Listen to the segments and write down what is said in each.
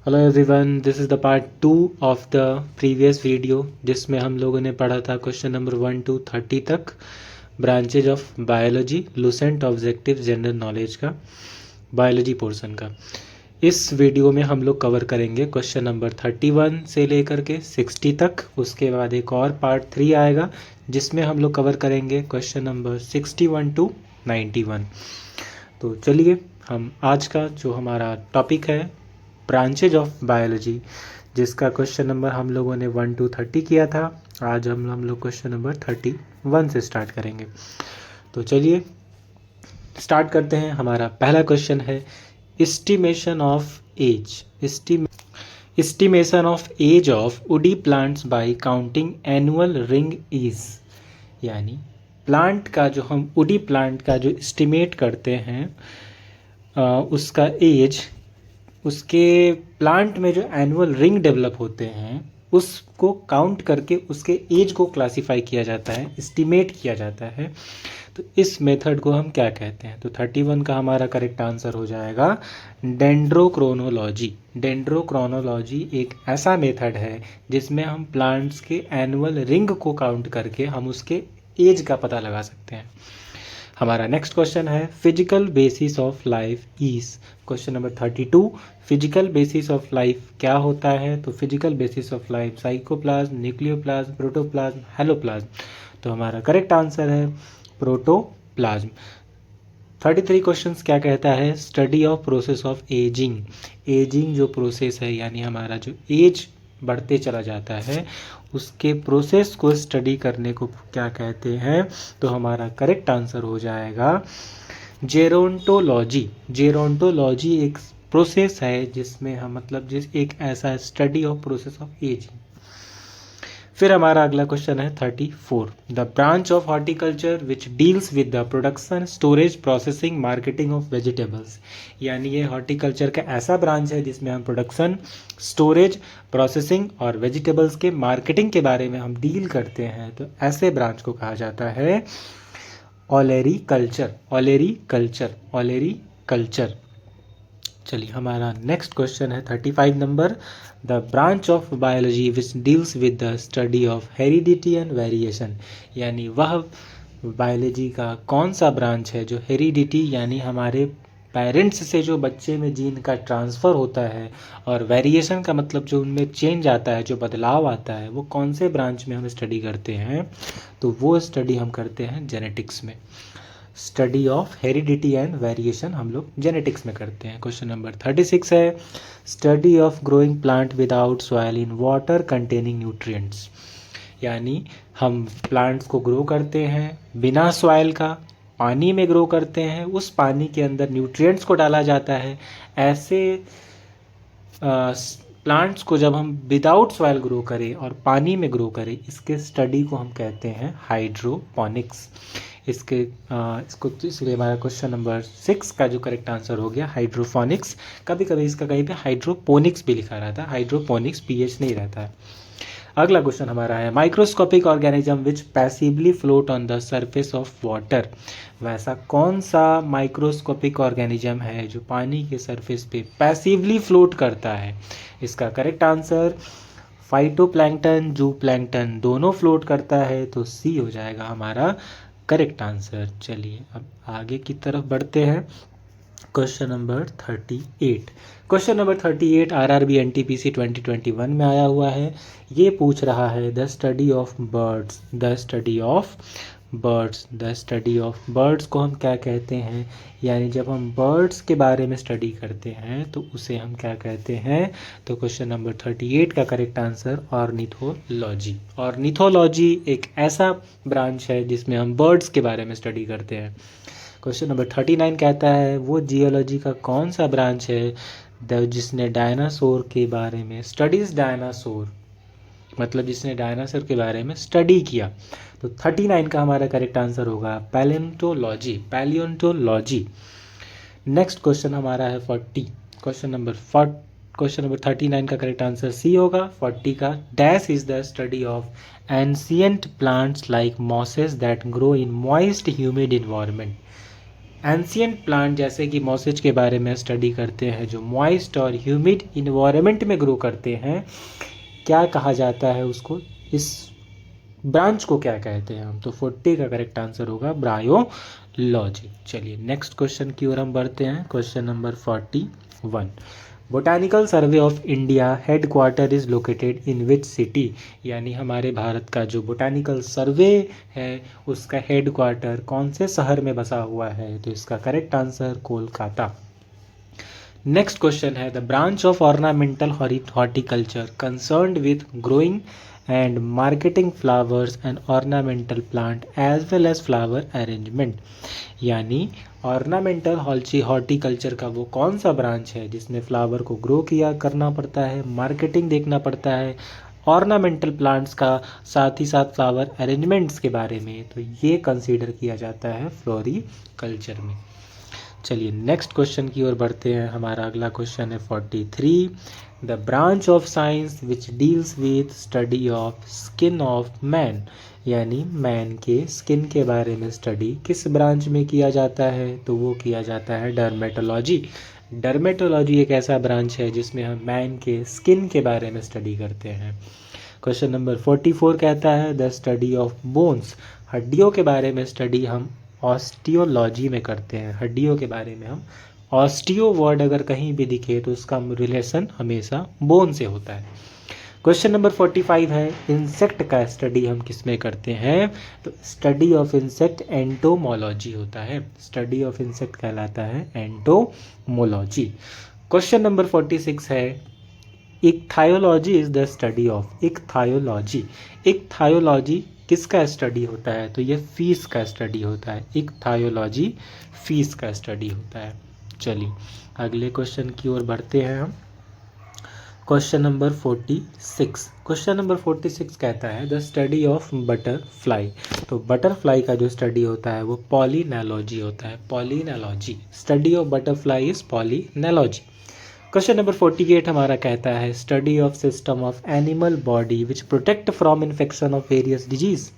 Hello everyone, this is the part 2 of the previous video जिसमें हम लोगों ने पढ़ा था क्वेश्चन नंबर 1 to 30 तक branches of biology, Lucent objective general knowledge का बायोलॉजी पोर्शन का। इस वीडियो में हम लोग कवर करेंगे क्वेश्चन नंबर 31 से लेकर के 60 तक। उसके बाद एक और पार्ट 3 आएगा जिसमें हम लोग कवर करेंगे क्वेश्चन नंबर 61 to 91। तो चलिए हम आज का जो हमारा टॉपिक है ब्रांचेज ऑफ बायोलॉजी, जिसका क्वेश्चन नंबर हम लोगों ने 1 to 30 किया था, आज हम लोग क्वेश्चन नंबर 31 से स्टार्ट करेंगे। तो चलिए स्टार्ट करते हैं। हमारा पहला क्वेश्चन है estimation of age. Estimation of age of woody plants by counting annual ring is, यानी प्लांट का जो हम वुडी प्लांट का जो एस्टिमेट करते हैं उसका एज, उसके प्लांट में जो एनुअल रिंग डेवलप होते हैं उसको काउंट करके उसके एज को क्लासिफाई किया जाता है, एस्टिमेट किया जाता है। तो इस मेथड को हम क्या कहते हैं? तो 31 का हमारा करेक्ट आंसर हो जाएगा डेंड्रोक्रोनोलॉजी। डेंड्रोक्रोनोलॉजी एक ऐसा मेथड है जिसमें हम प्लांट्स के एनुअल रिंग को काउंट करके हम उसके एज का पता लगा सकते हैं। हमारा नेक्स्ट क्वेश्चन है physical basis of life is. Question number 32, physical basis of life क्या होता है? तो physical basis of life cytoplasm, nucleoplasm, protoplasm, hyaloplasm. तो हमारा करेक्ट आंसर है प्रोटोप्लाज्म। 33 क्वेश्चंस क्या कहता है? Study of process of ageing. Ageing जो प्रोसेस है, यानी हमारा जो एज बढ़ते चला जाता है उसके प्रोसेस को स्टडी करने को क्या कहते हैं? तो हमारा करेक्ट आंसर हो जाएगा जेरोंटोलॉजी। जेरोंटोलॉजी एक प्रोसेस है जिसमें हम एक ऐसा study of process of ageing. फिर हमारा अगला क्वेश्चन है 34, the branch of horticulture which deals with the production, storage, processing, marketing of vegetables. यानी ये हॉर्टिकल्चर का ऐसा ब्रांच है जिसमें हम प्रोडक्शन, स्टोरेज, प्रोसेसिंग और वेजिटेबल्स के मार्केटिंग के बारे में हम डील करते हैं। तो ऐसे ब्रांच को कहा जाता है ओलेरीकल्चर। Olericulture, olericulture. चलिए हमारा नेक्स्ट क्वेश्चन है 35 number, the branch of biology which deals with the study of heredity and variation. यानी वह बायोलॉजी का कौन सा ब्रांच है जो हेरिडिटी यानी हमारे पेरेंट्स से जो बच्चे में जीन का ट्रांसफ़र होता है और वेरिएशन का मतलब जो उनमें चेंज आता है, जो बदलाव आता है, वो कौन से ब्रांच में हम स्टडी करते हैं? तो वो स्टडी हम करते हैं जेनेटिक्स में। Study of heredity and variation हम लोग जेनेटिक्स में करते हैं। क्वेश्चन नंबर 36 है study of growing plant without soil in water containing nutrients. यानी हम प्लांट्स को ग्रो करते हैं बिना सॉइल का, पानी में ग्रो करते हैं, उस पानी के अंदर न्यूट्रिएंट्स को डाला जाता है। ऐसे प्लांट्स को जब हम विदाउट सॉइल ग्रो करें और पानी में ग्रो करें, इसके स्टडी को हम कहते हैं हाइड्रोपोनिक्स। इसको इसलिए हमारा क्वेश्चन नंबर 6 का जो करेक्ट आंसर हो गया हाइड्रोफोनिक्स। कभी कभी इसका कहीं पे हाइड्रोपोनिक्स भी लिखा रहता है, हाइड्रोपोनिक्स पीएच नहीं रहता है। अगला क्वेश्चन हमारा है microscopic organism which passively float on the surface of water. वैसा कौन सा माइक्रोस्कोपिक ऑर्गेनिज्म है जो पानी के सरफेस पे पैसिवली फ्लोट करता है? इसका करेक्ट आंसर फाइटोप्लैंक्टन, जूप्लैंक्टन दोनों फ्लोट करता है। तो सी हो जाएगा हमारा करेक्ट आंसर। चलिए अब आगे की तरफ बढ़ते हैं। Question number 38। Question number 38 RRB NTPC 2021 में आया हुआ है। ये पूछ रहा है the study of birds. The study of birds, the study of birds को हम क्या कहते हैं? यानी जब हम बर्ड्स के बारे में स्टडी करते हैं तो उसे हम क्या कहते हैं? तो क्वेश्चन नंबर 38 का करेक्ट आंसर ऑर्निथोलॉजी। ऑर्निथोलॉजी एक ऐसा ब्रांच है जिसमें हम बर्ड्स के बारे में स्टडी करते हैं। क्वेश्चन नंबर 39 कहता है वो जियोलॉजी का कौन सा ब्रांच है जिसने डायनासोर के बारे में स्टडीज डायनासोर, मतलब जिसने डायनासोर के बारे में स्टडी किया। तो 39 का हमारा करेक्ट आंसर होगा पैलियोंटोलॉजी। पैलियोंटोलॉजी। नेक्स्ट क्वेश्चन हमारा है 40। क्वेश्चन नंबर 39 का करेक्ट आंसर सी होगा। 40 का dash is the study of ancient plants like mosses that grow in moist humid environment. Ancient plant जैसे कि मॉसेज के बारे में स्टडी करते हैं, जो मॉइस्ट और ह्यूमिड इन्वायरमेंट में ग्रो करते हैं, क्या कहा जाता है उसको, इस ब्रांच को क्या कहते हैं हम? तो 40 का करेक्ट आंसर होगा ब्रायोलॉजी। चलिए नेक्स्ट क्वेश्चन की ओर हम बढ़ते हैं। Question number 41, botanical survey of India headquarter is located in which city? यानी हमारे भारत का जो बोटानिकल सर्वे है उसका हेडक्वार्टर कौन से शहर में बसा हुआ है? तो इसका correct answer Kolkata. Next question है, the branch of ornamental horticulture concerned with growing and marketing flowers and ornamental plant as well as flower arrangement. यानी ऑर्नामेंटल हॉर्टिकल्चर का वो कौन सा ब्रांच है जिसमें फ्लावर को ग्रो किया करना पड़ता है, मार्केटिंग देखना पड़ता है, ऑर्नामेंटल प्लांट्स का साथ ही साथ फ्लावर अरेंजमेंट्स के बारे में, तो ये कंसीडर किया जाता है फ्लोरिकल्चर में। चलिए नेक्स्ट क्वेश्चन की ओर बढ़ते हैं। हमारा अगला क्वेश्चन है 43, the branch of science which deals with study of skin of man. यानी मैन के स्किन के बारे में स्टडी किस ब्रांच में किया जाता है? तो वो किया जाता है डर्मेटोलॉजी। डर्मेटोलॉजी एक ऐसा ब्रांच है जिसमें हम मैन के स्किन के बारे में स्टडी करते हैं। क्वेश्चन नंबर 44 कहता है, द स्टडी ऑफ बोन्स। हड्डियों के बारे में स्टडी हम ऑस्टियोलॉजी में करते हैं। हड्डियों के बारे में हम, ऑस्टियो वर्ड अगर कहीं भी दिखे तो उसका रिलेशन हमेशा बोन से होता है। क्वेश्चन नंबर 45 है, इंसेक्ट का स्टडी हम किस में करते हैं? तो स्टडी ऑफ इंसेक्ट एंटोमोलॉजी होता है। स्टडी ऑफ इंसेक्ट कहलाता है एंटोमोलॉजी। क्वेश्चन नंबर 46 है, इक्थायोलॉजी इज द स्टडी ऑफ। इक्थायोलॉजी, इक्थायोलॉजी किसका स्टडी होता है? तो ये फीस का स्टडी होता है। इक्थायोलॉजी फीस का स्टडी होता है। चलिए अगले क्वेश्चन की ओर बढ़ते हैं हम। क्वेश्चन नंबर 46, क्वेश्चन नंबर 46 कहता है, द स्टडी ऑफ बटरफ्लाई। तो बटरफ्लाई का जो स्टडी होता है वो पॉलिनेलॉजी होता है। Palynology, study of butterfly is palynology. Question number 48 हमारा कहता है, study of system of animal body which protect from infection of various disease.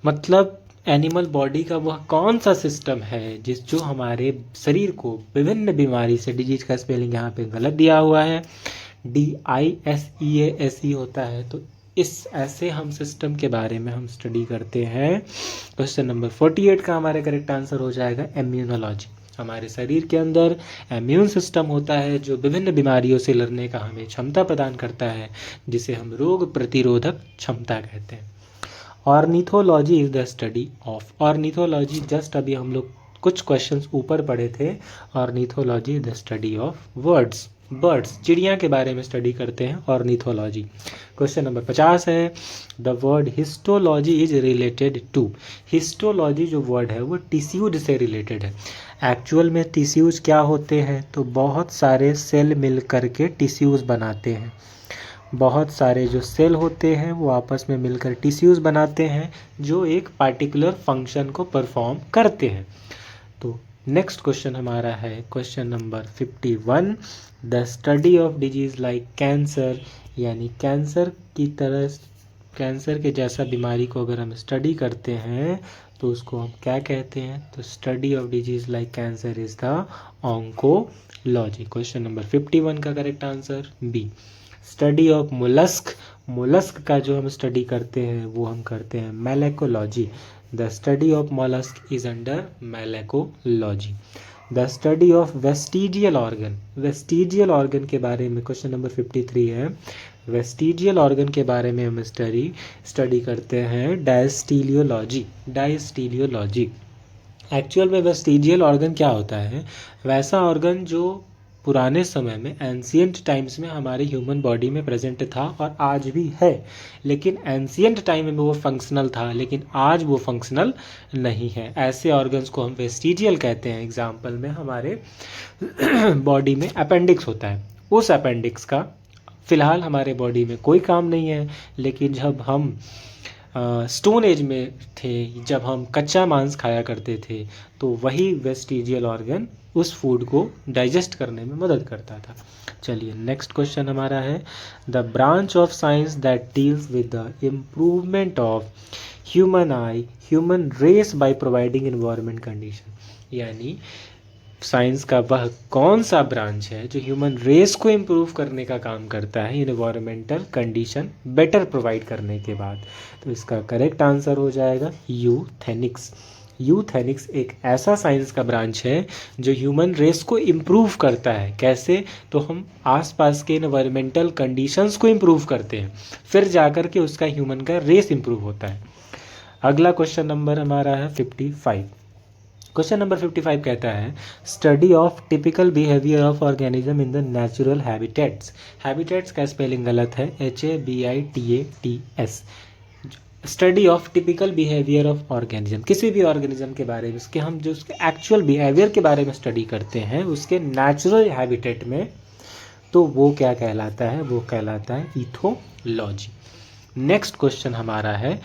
मतलब एनिमल बॉडी का वह कौन सा सिस्टम है जो हमारे शरीर को विभिन्न बीमारी से, डिजीज का स्पेलिंग यहाँ पे गलत दिया हुआ है, DISEASE होता है। तो इस ऐसे हम सिस्टम के बारे में हम स्टडी करते हैं। क्वेश्चन नंबर 48 का हमारा करेक्ट आंसर हो जाएगा इम्यूनोलॉजी। हमारे शरीर के अंदर इम्यून सिस्टम होता है जो विभिन्न बीमारियों से लड़ने का हमें क्षमता प्रदान करता है, जिसे हम रोग प्रतिरोधक क्षमता कहते हैं। Ornithology is the study of. Ornithology just अभी हम लोग कुछ क्वेश्चंस ऊपर पढ़े थे। Ornithology is the study of words, birds, चिड़िया के बारे में स्टडी करते हैं ऑर्निथोलॉजी। क्वेश्चन नंबर 50 है, the word histology is related to. Histology जो वर्ड है वो टिश्यूज से रिलेटेड है। एक्चुअल में टिश्यूज क्या होते हैं? तो बहुत सारे सेल मिल करके टिश्यूज बनाते हैं। बहुत सारे जो सेल होते हैं वो आपस में मिलकर टिश्यूज बनाते हैं जो एक पार्टिकुलर फंक्शन को परफॉर्म करते हैं। तो नेक्स्ट क्वेश्चन हमारा है question number 51, the study of disease like cancer. यानी कैंसर की तरह, कैंसर के जैसा बीमारी को अगर हम स्टडी करते हैं तो उसको हम क्या कहते हैं? तो study of disease like cancer is the oncology. Question number 51 का correct answer B. Study of mollusc. Mollusc का जो हम स्टडी करते हैं वो हम करते हैं मैलेकोलॉजी। The study of mollusc is under मैलेकोलॉजी। The study of vestigial organ. Vestigial organ के बारे में क्वेश्चन नंबर 53 है। वेस्टिजियल ऑर्गन के बारे में हम स्टडी करते हैं डायस्टीलियोलॉजी। डायस्टीलियोलॉजी। एक्चुअल में वेस्टिजियल ऑर्गन क्या होता है? वैसा ऑर्गन जो पुराने समय में, एंशियंट टाइम्स में हमारे ह्यूमन बॉडी में प्रेजेंट था और आज भी है, लेकिन एंशियंट टाइम में वो फंक्शनल था, लेकिन आज वो फंक्शनल नहीं है। ऐसे ऑर्गन्स को हम वेस्टिजियल कहते हैं। एग्जाम्पल में हमारे बॉडी में अपेंडिक्स होता है, उस अपेंडिक्स का फिलहाल हमारे बॉडी में कोई काम नहीं है, लेकिन जब हम स्टोन एज में थे, जब हम कच्चा मांस खाया करते थे, तो वही वेस्टिजियल ऑर्गन उस फूड को डाइजेस्ट करने में मदद करता था। चलिए नेक्स्ट क्वेश्चन हमारा है, the branch of science that deals with the improvement of human eye, human race by providing environment condition. यानी साइंस का वह कौन सा ब्रांच है जो ह्यूमन रेस को इम्प्रूव करने का काम करता है इन्वायरमेंटल कंडीशन बेटर प्रोवाइड करने के बाद। तो इसका करेक्ट आंसर हो जाएगा यूथेनिक्स। यूथेनिक्स एक ऐसा साइंस का ब्रांच है जो ह्यूमन रेस को इम्प्रूव करता है। कैसे? तो हम आसपास के इन्वायरमेंटल कंडीशंस को इम्प्रूव करते हैं, फिर जाकर के उसका ह्यूमन का रेस इम्प्रूव होता है। अगला क्वेश्चन नंबर हमारा है 55। क्वेश्चन नंबर 55 कहता है study of typical behaviour of organism in the natural habitats. Habitats का स्पेलिंग गलत है, HABITATS। Study of typical behaviour of organism, किसी भी ऑर्गेनिज्म के बारे में उसके हम जो उसके एक्चुअल बिहेवियर के बारे में स्टडी करते हैं उसके नेचुरल हैबिटेट में, तो वो क्या कहलाता है? वो कहलाता है इथोलॉजी। नेक्स्ट क्वेश्चन हमारा है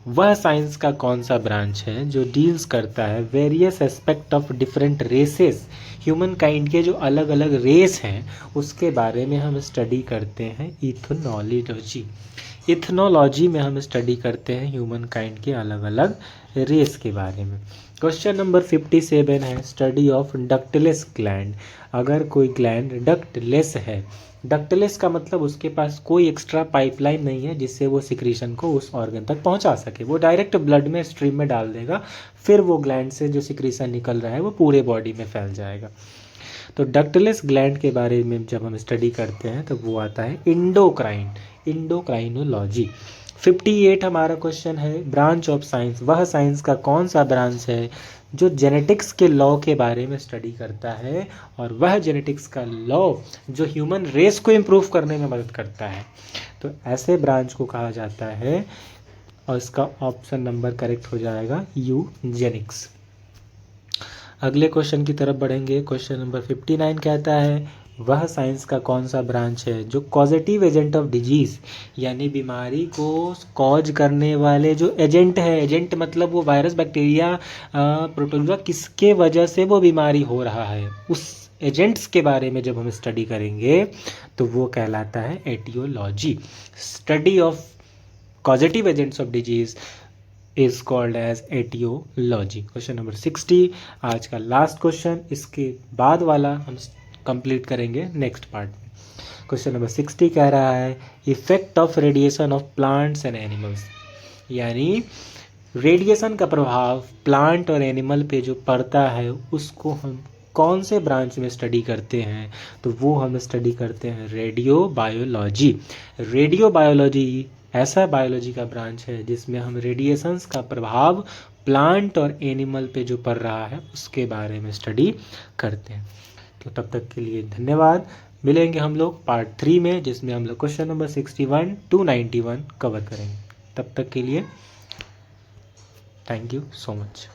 वह साइंस का कौन सा ब्रांच है जो डील्स करता है various aspect of different races. Human kind के जो अलग अलग रेस हैं उसके बारे में हम स्टडी करते हैं इथनोलॉजी। इथनोलॉजी में हम स्टडी करते हैं ह्यूमन काइंड के अलग अलग रेस के बारे में। क्वेश्चन नंबर 57 है स्टडी ऑफ डक्टलेस ग्लैंड। अगर कोई ग्लैंड डक्टलेस है, डक्टलेस का मतलब उसके पास कोई एक्स्ट्रा पाइपलाइन नहीं है जिससे वो सिक्रीशन को उस ऑर्गन तक पहुंचा सके, वो डायरेक्ट ब्लड में स्ट्रीम में डाल देगा, फिर वो ग्लैंड से जो सिक्रीशन निकल रहा है वो पूरे बॉडी में फैल जाएगा। तो डक्टलेस ग्लैंड के बारे में जब हम स्टडी करते हैं तो वो आता है इंडोक्राइनोलॉजी। 58 हमारा क्वेश्चन है ब्रांच ऑफ साइंस। वह साइंस का कौन सा ब्रांच है जो जेनेटिक्स के लॉ के बारे में स्टडी करता है और वह जेनेटिक्स का लॉ जो ह्यूमन रेस को इम्प्रूव करने में मदद करता है। तो ऐसे ब्रांच को कहा जाता है और इसका ऑप्शन नंबर करेक्ट हो जाएगा यूजेनिक्स। अगले क्वेश्चन की तरफ बढ़ेंगे। क्वेश्चन नंबर 59 कहता है वह साइंस का कौन सा ब्रांच है जो कॉजेटिव एजेंट ऑफ डिजीज, यानी बीमारी को कॉज करने वाले जो एजेंट है, एजेंट मतलब वो वायरस, बैक्टीरिया, प्रोटोजोआ, किसके वजह से वो बीमारी हो रहा है, उस एजेंट्स के बारे में जब हम स्टडी करेंगे तो वो कहलाता है aetiology. Study of causative agents of disease is called as aetiology. Question number 60 आज का लास्ट क्वेश्चन, इसके बाद वाला हम कंप्लीट करेंगे नेक्स्ट पार्ट में। क्वेश्चन नंबर 60 कह रहा है effect of radiation of plants and animals, यानी रेडिएशन का प्रभाव प्लांट और एनिमल पे जो पड़ता है उसको हम कौन से ब्रांच में स्टडी करते हैं? तो वो हम स्टडी करते हैं रेडियो बायोलॉजी। रेडियो बायोलॉजी ऐसा बायोलॉजी का ब्रांच है जिसमें हम रेडिएशंस का प्रभाव प्लांट और एनिमल पे जो पड़ रहा है उसके बारे में स्टडी करते हैं। तो तब तक के लिए धन्यवाद। मिलेंगे हम लोग पार्ट 3 में जिसमें हम लोग क्वेश्चन नंबर 61 to 91 कवर करेंगे। तब तक के लिए थैंक यू सो मच।